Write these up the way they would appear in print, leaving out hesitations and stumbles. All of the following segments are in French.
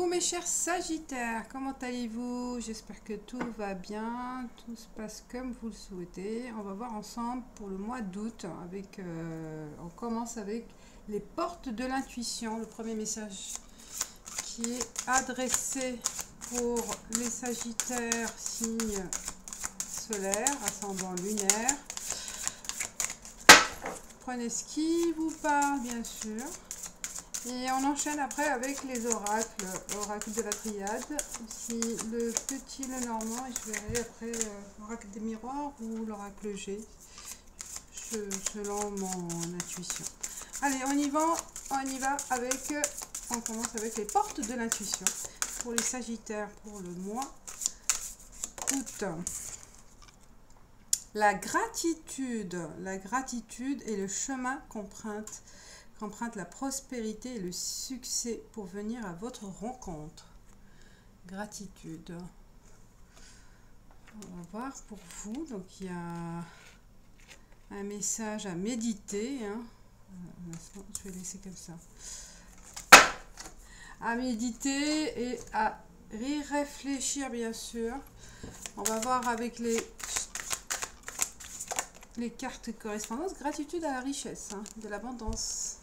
mes chers Sagittaires, comment allez-vous? J'espère que tout va bien, tout se passe comme vous le souhaitez. On va voir ensemble pour le mois d'août. On commence avec les portes de l'intuition. Le premier message qui est adressé pour les Sagittaires, signe solaire, ascendant lunaire. Prenez ce qui vous parle, bien sûr. Et on enchaîne après avec les oracles, l'oracle de la triade, aussi le petit, le normand, et je verrai après l'oracle des miroirs ou l'oracle G, selon mon intuition. Allez, on y va avec, on commence avec les portes de l'intuition pour les Sagittaires pour le mois août. La gratitude est le chemin qu'emprunte la prospérité et le succès pour venir à votre rencontre. Gratitude. On va voir pour vous. Donc il y a un message à méditer. Hein. Je vais laisser comme ça. À méditer et à y réfléchir, bien sûr. On va voir avec les cartes correspondantes. Gratitude à la richesse, hein, de l'abondance.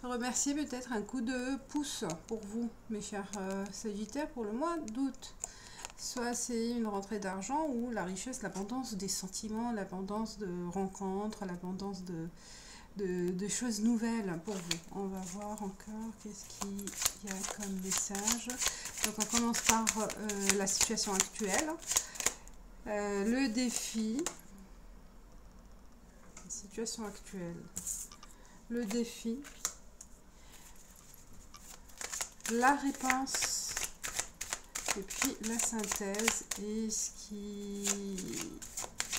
Remercier peut-être un coup de pouce pour vous, mes chers Sagittaires, pour le mois d'août. Soit c'est une rentrée d'argent ou la richesse, l'abondance des sentiments, l'abondance de rencontres, l'abondance de choses nouvelles pour vous. On va voir encore qu'est-ce qu'il y a comme message. Donc on commence par la situation actuelle, le défi, la situation actuelle, le défi, la réponse et puis la synthèse et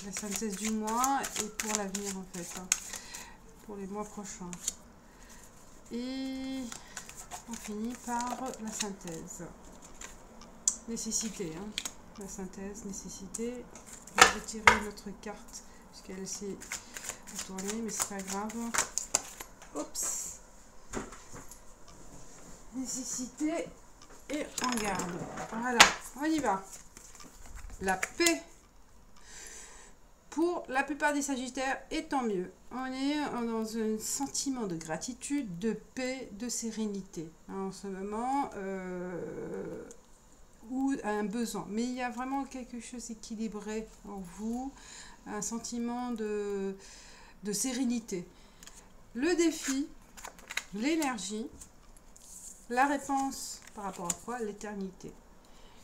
la synthèse du mois et pour l'avenir en fait, hein, pour les mois prochains. Et on finit par la synthèse, nécessité, hein, la synthèse, nécessité. Je vais retirer notre carte puisqu'elle s'est retournée, mais c'est pas grave. Oups. Nécessité et on garde. Voilà, on y va. La paix pour la plupart des Sagittaires, et tant mieux. On est dans un sentiment de gratitude, de paix, de sérénité en ce moment, ou un besoin. Mais il y a vraiment quelque chose d'équilibré en vous, un sentiment de sérénité. Le défi, l'énergie. La réponse par rapport à quoi? L'éternité.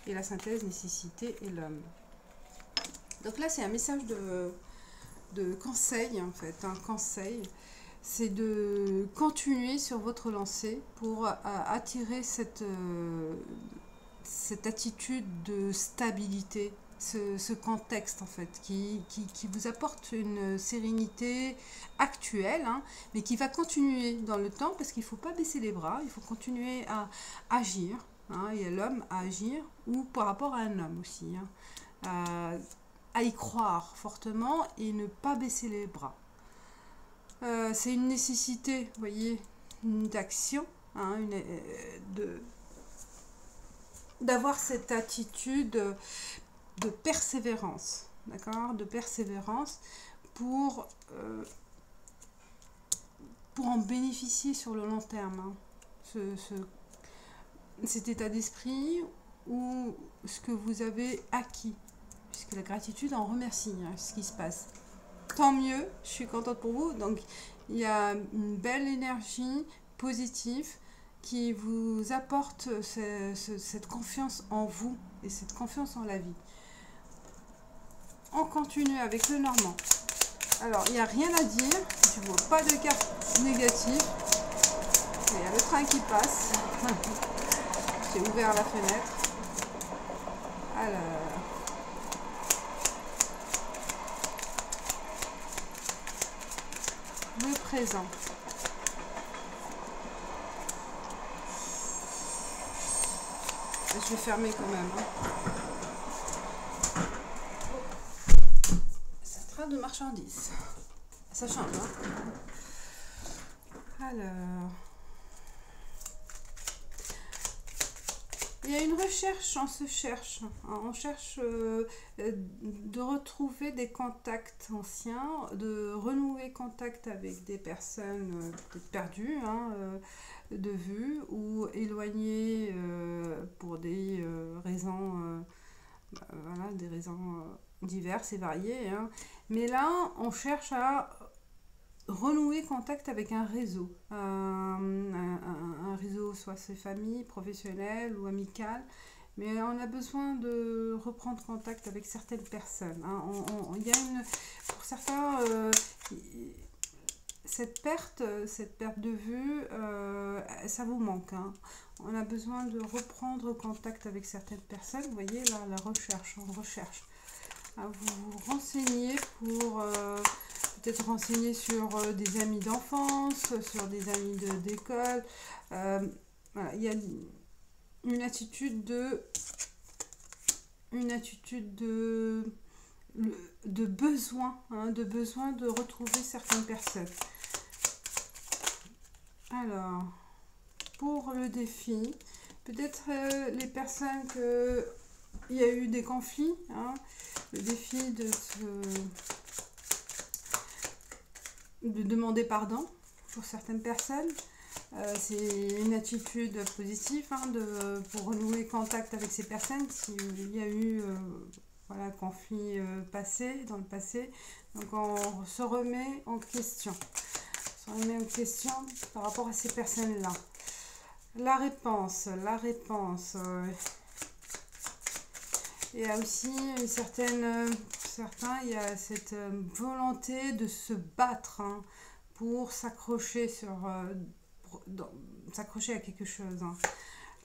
Et la synthèse, nécessité et l'homme. Donc là, c'est un message de conseil, en fait. Un conseil, c'est de continuer sur votre lancée pour attirer cette attitude de stabilité, ce contexte, en fait, qui vous apporte une sérénité actuelle, hein, mais qui va continuer dans le temps, parce qu'il ne faut pas baisser les bras, il faut continuer à agir, hein, il y a l'homme à agir, ou par rapport à un homme aussi, hein, à y croire fortement et ne pas baisser les bras. C'est une nécessité, vous voyez, d'action, hein, d'avoir cette attitude de persévérance, d'accord, de persévérance pour en bénéficier sur le long terme, hein. Cet état d'esprit ou ce que vous avez acquis, puisque la gratitude en remercie, hein, ce qui se passe. Tant mieux, je suis contente pour vous. Donc il y a une belle énergie positive qui vous apporte cette confiance en vous et cette confiance en la vie. On continue avec le normand. Alors, il n'y a rien à dire. Je ne vois pas de carte négative. Il y a le train qui passe. J'ai ouvert la fenêtre. Alors... le présent. Je vais fermer quand même, hein. De marchandises, ça change, hein. Alors Il y a une recherche, on se cherche. On cherche de retrouver des contacts anciens, de renouer contact avec des personnes peut-être perdues de vue ou éloignées pour des raisons, voilà, des raisons diverses et variées. Hein. Mais là, on cherche à renouer contact avec un réseau, un réseau, soit c'est famille, professionnel ou amical, mais on a besoin de reprendre contact avec certaines personnes. Hein. Il y a une, pour certains, cette perte de vue, ça vous manque. Hein. On a besoin de reprendre contact avec certaines personnes. Vous voyez là, la recherche, on recherche. Hein, vous vous renseignez pour peut-être renseigner sur des amis d'enfance, sur des amis d'école. Voilà, il y a une attitude de besoin, hein, de besoin de retrouver certaines personnes. Alors, pour le défi, peut-être les personnes que il y a eu des conflits, hein, le défi de demander pardon pour certaines personnes. C'est une attitude positive hein, pour renouer contact avec ces personnes s'il y a eu voilà, conflit dans le passé. Donc on se remet en question. On se remet en question par rapport à ces personnes-là. La réponse. Il y a aussi une certaine, certains, il y a cette volonté de se battre hein, pour s'accrocher s'accrocher à quelque chose. Hein.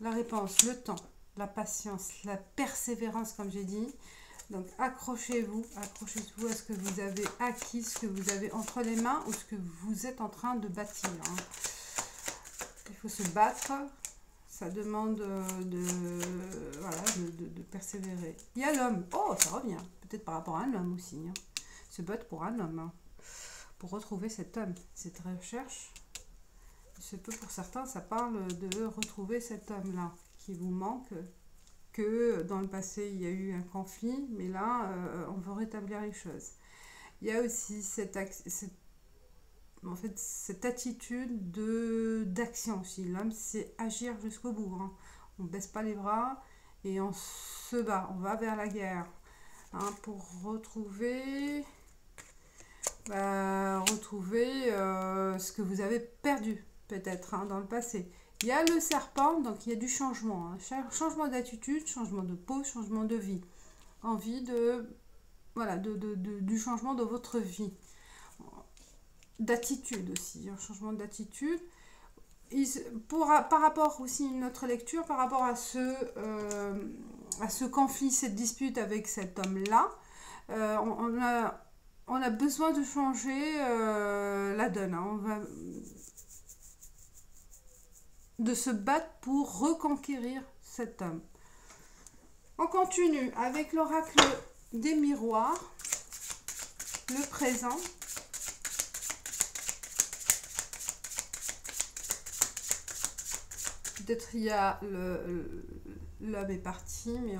La réponse, le temps, la patience, la persévérance, comme j'ai dit. Donc accrochez-vous à ce que vous avez acquis, ce que vous avez entre les mains ou ce que vous êtes en train de bâtir. Hein. Il faut se battre. Ça demande de persévérer. Il y a l'homme. Oh, ça revient. Peut-être par rapport à un homme aussi. Hein. Se battre pour un homme. Hein. Pour retrouver cet homme. Cette recherche. Il se peut pour certains, ça parle de retrouver cet homme-là. Qui vous manque. Que dans le passé, il y a eu un conflit. Mais là, on veut rétablir les choses. Il y a aussi cette attitude d'action aussi. L'homme, c'est agir jusqu'au bout. Hein. On ne baisse pas les bras et on se bat. On va vers la guerre hein, pour retrouver ce que vous avez perdu peut-être hein, dans le passé. Il y a le serpent, donc il y a du changement. Hein. Changement d'attitude, changement de peau, changement de vie. Envie du changement de votre vie. D'attitude aussi, un changement d'attitude. Par rapport aussi à une autre lecture, par rapport à ce conflit, cette dispute avec cet homme-là, on a besoin de changer la donne. Hein. De se battre pour reconquérir cet homme. On continue avec l'oracle des miroirs, le présent. Peut-être il y a l'homme est parti, mais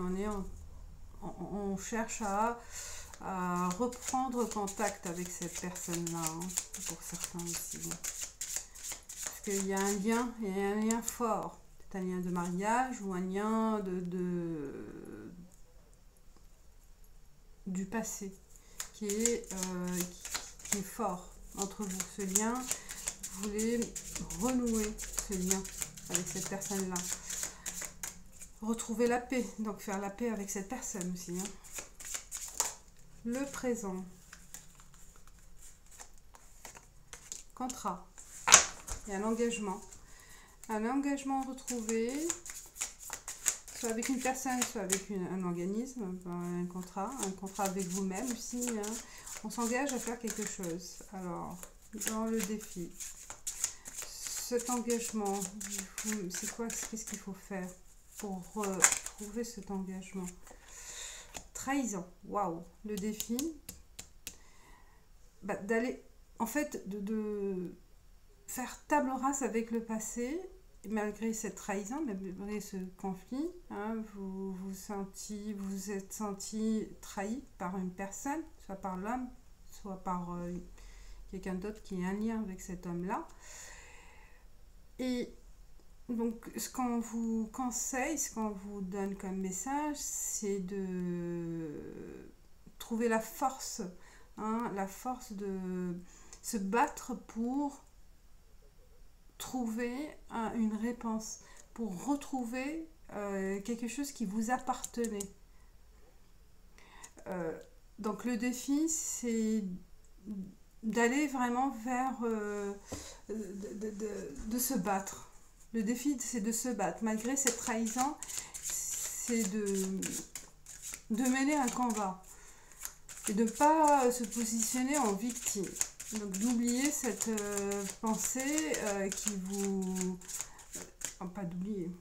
on cherche à reprendre contact avec cette personne-là, hein, pour certains aussi. Parce qu'il y a un lien fort. C'est un lien de mariage ou un lien du passé qui est fort entre vous. Ce lien, vous voulez renouer ce lien avec cette personne-là. Retrouver la paix, donc faire la paix avec cette personne aussi. Hein. Le présent. Contrat. Il y a un engagement. Un engagement retrouvé, soit avec une personne, soit avec un organisme, un contrat avec vous-même aussi. Hein. On s'engage à faire quelque chose. Alors, dans le défi, cet engagement, c'est quoi, qu'est-ce qu'il faut faire pour retrouver cet engagement? Trahison, waouh, le défi, d'aller, en fait, de faire table rase avec le passé malgré cette trahison, malgré ce conflit, hein, vous êtes senti trahi par une personne, soit par l'homme, soit par quelqu'un d'autre qui a un lien avec cet homme-là. Et donc, ce qu'on vous conseille, ce qu'on vous donne comme message, c'est de trouver la force de se battre pour trouver une réponse, pour retrouver quelque chose qui vous appartenait. Donc le défi, c'est d'aller vraiment vers de se battre. Le défi, c'est de se battre. Malgré cette trahison, c'est de mener un combat et de ne pas se positionner en victime. Donc d'oublier cette pensée qui vous... pas d'oublier.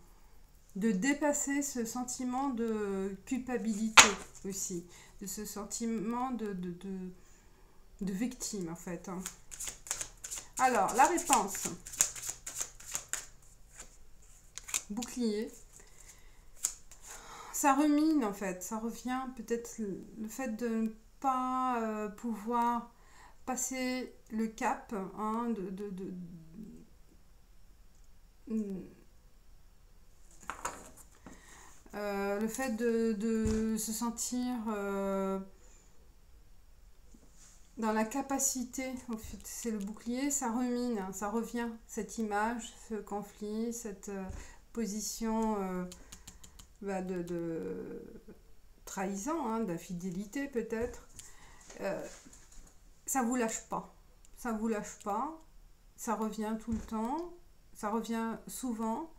De dépasser ce sentiment de culpabilité aussi. De ce sentiment de victime en fait. Alors, la réponse. Bouclier. Ça rumine en fait. Ça revient peut-être le fait de ne pas pouvoir passer le cap hein, le fait de se sentir dans la capacité, en fait, c'est le bouclier, ça rumine, hein, ça revient, cette image, ce conflit, cette position de trahison, hein, d'infidélité peut-être. Ça vous lâche pas, ça vous lâche pas, ça revient tout le temps, ça revient souvent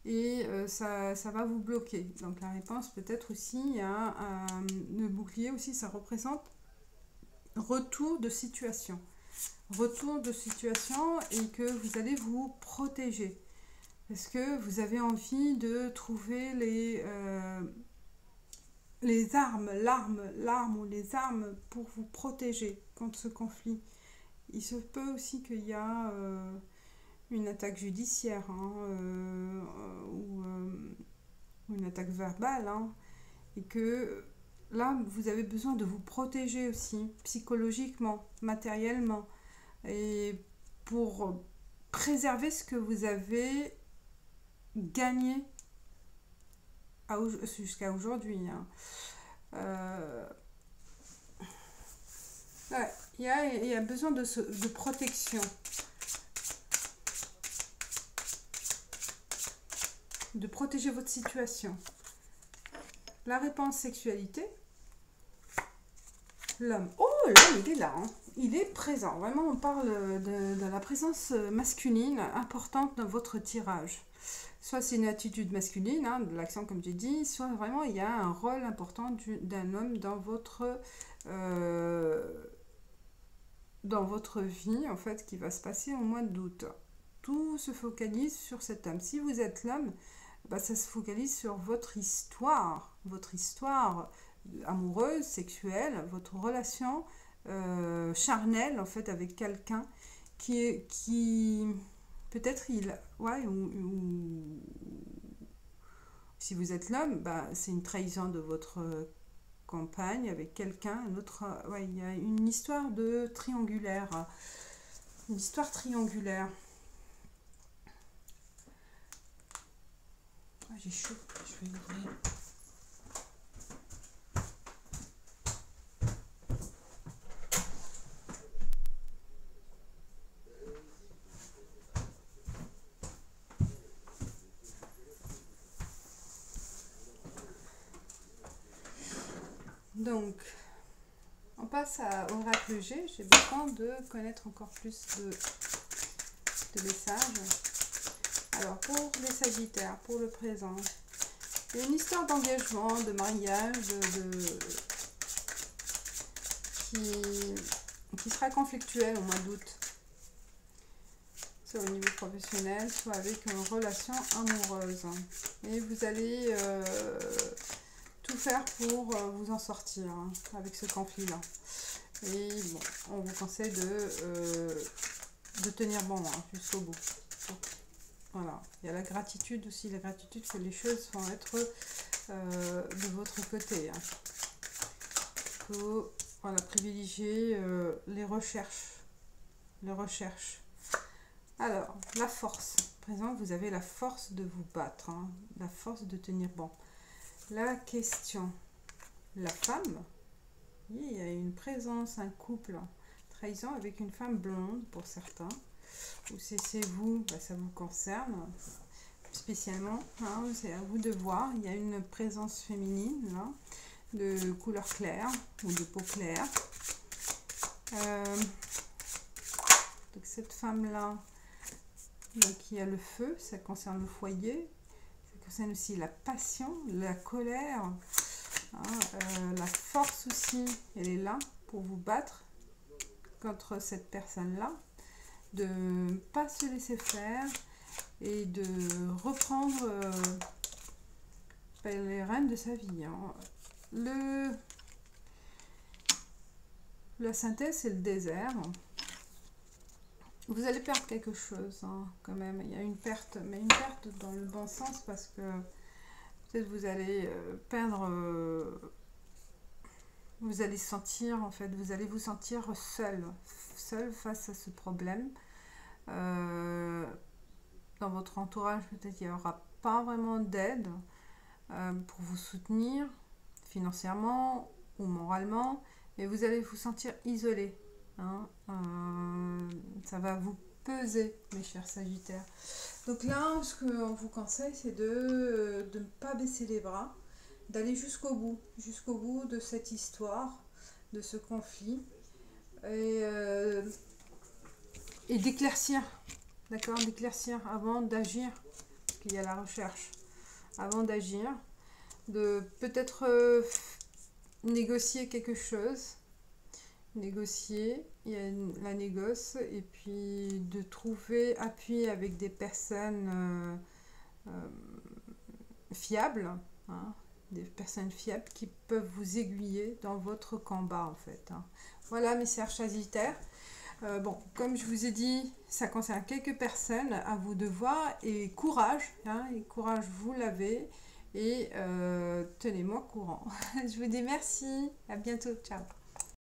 et ça va vous bloquer. Donc la réponse peut-être aussi à le bouclier aussi, ça représente retour de situation et que vous allez vous protéger parce que vous avez envie de trouver les armes, l'arme ou les armes pour vous protéger contre ce conflit. Il se peut aussi qu'il y a une attaque judiciaire hein, ou une attaque verbale hein, et que là, vous avez besoin de vous protéger aussi, psychologiquement, matériellement, et pour préserver ce que vous avez gagné jusqu'à aujourd'hui. Hein. Ouais, il y a besoin de protection. De protéger votre situation. La réponse sexualité. L'homme. Oh, l'homme, il est là. Hein. Il est présent. Vraiment, on parle de la présence masculine importante dans votre tirage. Soit c'est une attitude masculine, hein, de l'action comme j'ai dit, soit vraiment il y a un rôle important d'un homme dans votre vie, en fait, qui va se passer au mois d'août. Tout se focalise sur cet homme. Si vous êtes l'homme, bah, ça se focalise sur votre histoire amoureuse, sexuelle, votre relation charnelle en fait avec quelqu'un qui peut-être ou si vous êtes l'homme, bah, c'est une trahison de votre compagne avec quelqu'un, il y a une histoire triangulaire. Une histoire triangulaire. Ah, j'ai chaud, je vais ouvrir. Donc, on passe à Oracle G. J'ai besoin de connaître encore plus de messages. Alors, pour les Sagittaires, pour le présent, il y a une histoire d'engagement, de mariage, qui sera conflictuelle au mois d'août. Soit au niveau professionnel, soit avec une relation amoureuse. Et vous allez tout faire pour vous en sortir hein, avec ce conflit-là. Et bon, on vous conseille de tenir bon hein, jusqu'au bout. Voilà, il y a la gratitude aussi, la gratitude que les choses vont être de votre côté. Hein. Il faut voilà, privilégier les recherches. Alors, la force. À présent, vous avez la force de vous battre, hein, la force de tenir bon. La question, la femme, oui, il y a une présence, un couple, trahison avec une femme blonde pour certains. Ou si c'est vous, bah, ça vous concerne spécialement, hein, c'est à vous de voir. Il y a une présence féminine là, de couleur claire ou de peau claire. Donc cette femme là qui a le feu, ça concerne le foyer, ça concerne aussi la passion, la colère, hein, la force aussi, elle est là pour vous battre contre cette personne là, de ne pas se laisser faire et de reprendre les rênes de sa vie. Hein. La synthèse, c'est le désert. Vous allez perdre quelque chose, hein, quand même. Il y a une perte, mais une perte dans le bon sens parce que peut-être vous allez perdre... vous allez sentir, en fait, vous allez vous sentir seul face à ce problème. Dans votre entourage, peut-être il n'y aura pas vraiment d'aide pour vous soutenir financièrement ou moralement, mais vous allez vous sentir isolé. Hein, ça va vous peser, mes chers Sagittaires. Donc là, ce qu'on vous conseille, c'est de ne pas baisser les bras, d'aller jusqu'au bout de cette histoire, de ce conflit, et d'éclaircir, d'accord, d'éclaircir avant d'agir, parce qu'il y a la recherche, avant d'agir, de peut-être négocier quelque chose, négocier, il y a la négoce, et puis de trouver appui avec des personnes fiables, hein, des personnes fiables qui peuvent vous aiguiller dans votre combat en fait. Hein. Voilà mes chers Sagittaires. Bon, comme je vous ai dit, ça concerne quelques personnes, à vous de voir, et courage, hein, et courage vous l'avez, et tenez-moi au courant. Je vous dis merci, à bientôt, ciao.